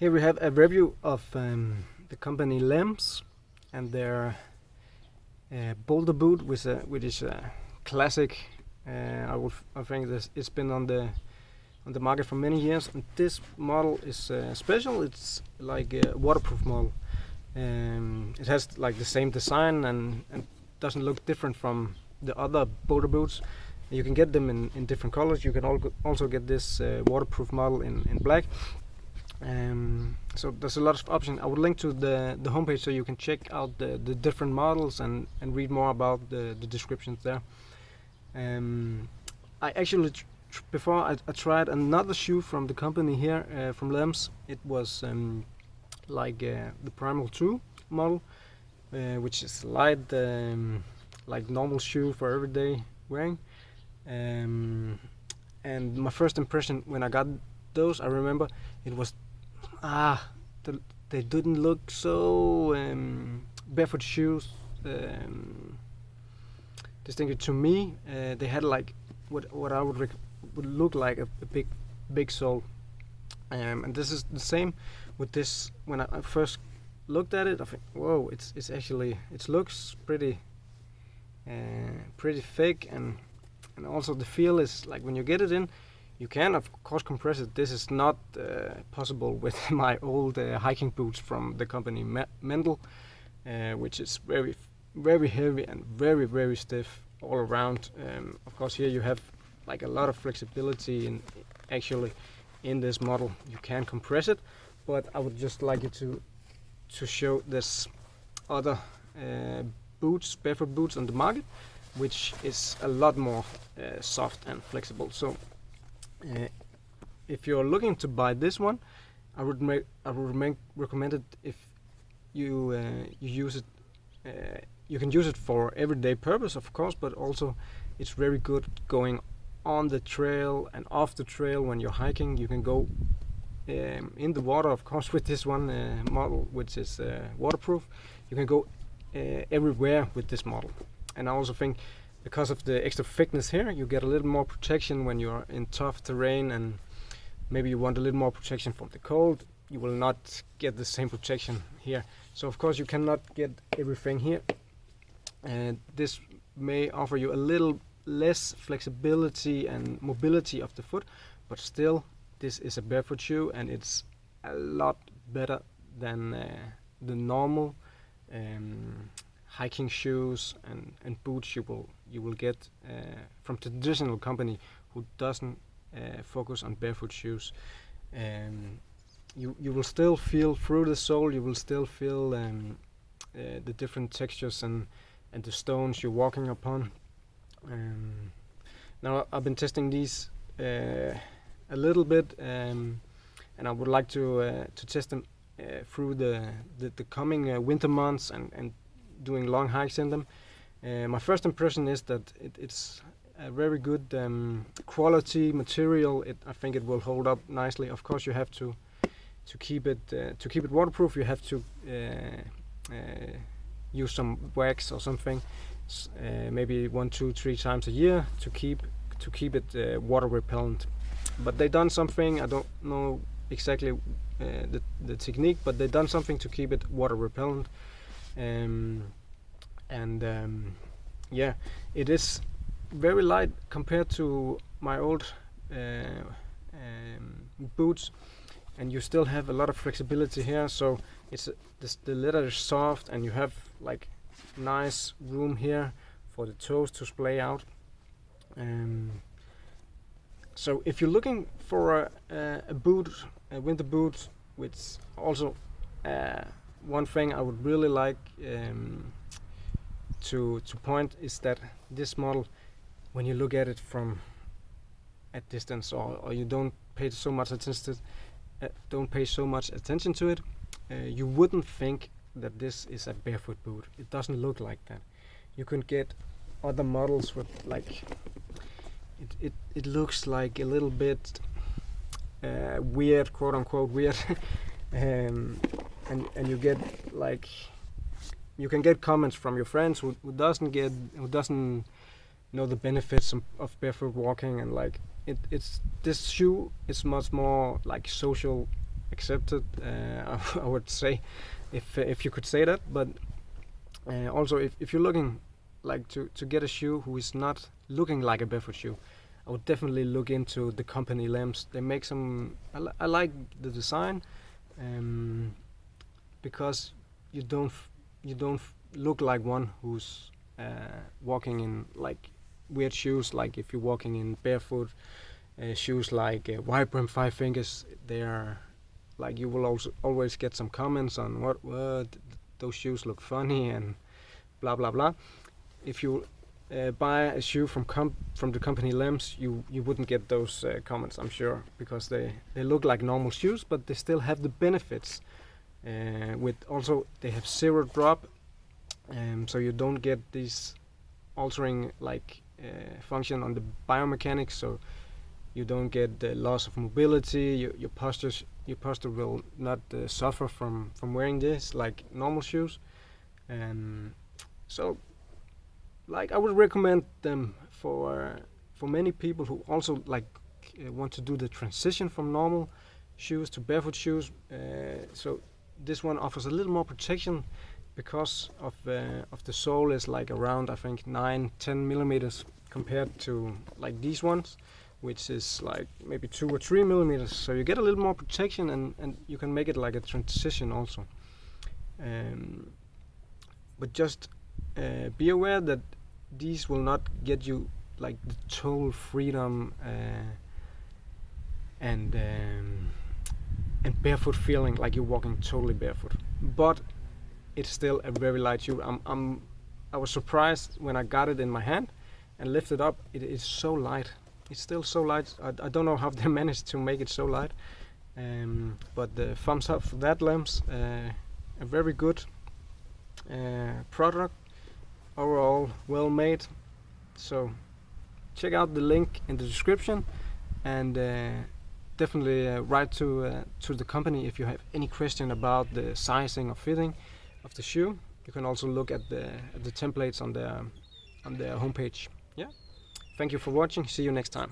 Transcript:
Here we have a review of the company Lems and their Boulder boot, which is a classic. I think it's been on the market for many years, and this model is special. It's like a waterproof model. It has like the same design and doesn't look different from the other Boulder boots. You can get them in different colors. You can also get this waterproof model in black. So there's a lot of options. I would link to the homepage so you can check out the different models and read more about the descriptions there. I actually before I tried another shoe from the company here, from Lems. It was like the Primal 2 model, which is light, like normal shoe for everyday wearing. And my first impression when I got those, I remember it was they didn't look so barefoot shoes distinctive to me. They had like what I would look like a big sole, and this is the same with this. When I first looked at it, I think, whoa, it's actually, it looks pretty thick, and also the feel is like when you get it in, you can of course compress it. This is not possible with my old hiking boots from the company Mendel, which is very heavy and very stiff all around. Of course here you have like a lot of flexibility in this model. You can compress it, but I would just like you to show this other barefoot boots on the market, which is a lot more soft and flexible. So if you're looking to buy this one, I would recommend it if you use it. You can use it for everyday purpose, of course, but also it's very good going on the trail and off the trail when you're hiking. You can go in the water, of course, with this one model, which is waterproof. You can go everywhere with this model. And I also think because of the extra thickness here, you get a little more protection when you're in tough terrain, and maybe you want a little more protection from the cold. You will not get the same protection here. So of course you cannot get everything here, and this may offer you a little less flexibility and mobility of the foot, but still this is a barefoot shoe, and it's a lot better than the normal hiking shoes and boots you will get from traditional company who doesn't focus on barefoot shoes. You will still feel through the sole. You will still feel the different textures and the stones you're walking upon. Now I've been testing these a little bit, and I would like to test them through the coming winter months and doing long hikes in them. My first impression is that it's a very good quality material. I think it will hold up nicely. Of course, you have to keep it waterproof. You have to use some wax or something, maybe 1, 2, 3 times a year to keep it water repellent. But they done something. I don't know exactly the technique, but they done something to keep it water repellent. Yeah, it is very light compared to my old boots, and you still have a lot of flexibility here. So the leather is soft, and you have like nice room here for the toes to splay out. So if you're looking for a boot, a winter boot, which also one thing I would really like to point is that this model, when you look at it from a distance, or you don't pay so much attention to it, you wouldn't think that this is a barefoot boot. It doesn't look like that. You can get other models with like it looks like a little bit weird, quote unquote weird, and you get like, you can get comments from your friends who doesn't know the benefits of barefoot walking, and like it's this shoe is much more like social accepted. I would say, if you could say that. But also, if you're looking like to get a shoe who is not looking like a barefoot shoe, I would definitely look into the company Lems. They make some. I like the design, because you don't look like one who's walking in like weird shoes. Like if you're walking in barefoot shoes like wide brim 5 fingers, they are like, you will also always get some comments on what those shoes look funny and blah blah blah. If you buy a shoe from the company Lems, you wouldn't get those comments, I'm sure, because they look like normal shoes, but they still have the benefits. With also, they have zero drop, so you don't get these altering like function on the biomechanics. So you don't get the loss of mobility. Your posture will not suffer from wearing this like normal shoes. So like I would recommend them for many people who also like want to do the transition from normal shoes to barefoot shoes. So this one offers a little more protection because of the sole is like around, I think, 9-10 millimeters compared to like these ones, which is like maybe 2 or 3 millimeters. So you get a little more protection, and you can make it like a transition also. But just be aware that these will not get you like the total freedom and barefoot feeling, like you're walking totally barefoot. But it's still a very light shoe. I was surprised when I got it in my hand and lifted up. It is so light. It's still so light. I don't know how they managed to make it so light. But the thumbs up for that, Lems. A very good product. Overall, well made. So check out the link in the description, and definitely write to the company if you have any question about the sizing or fitting of the shoe. You can also look at the templates on their homepage. Yeah. Thank you for watching. See you next time.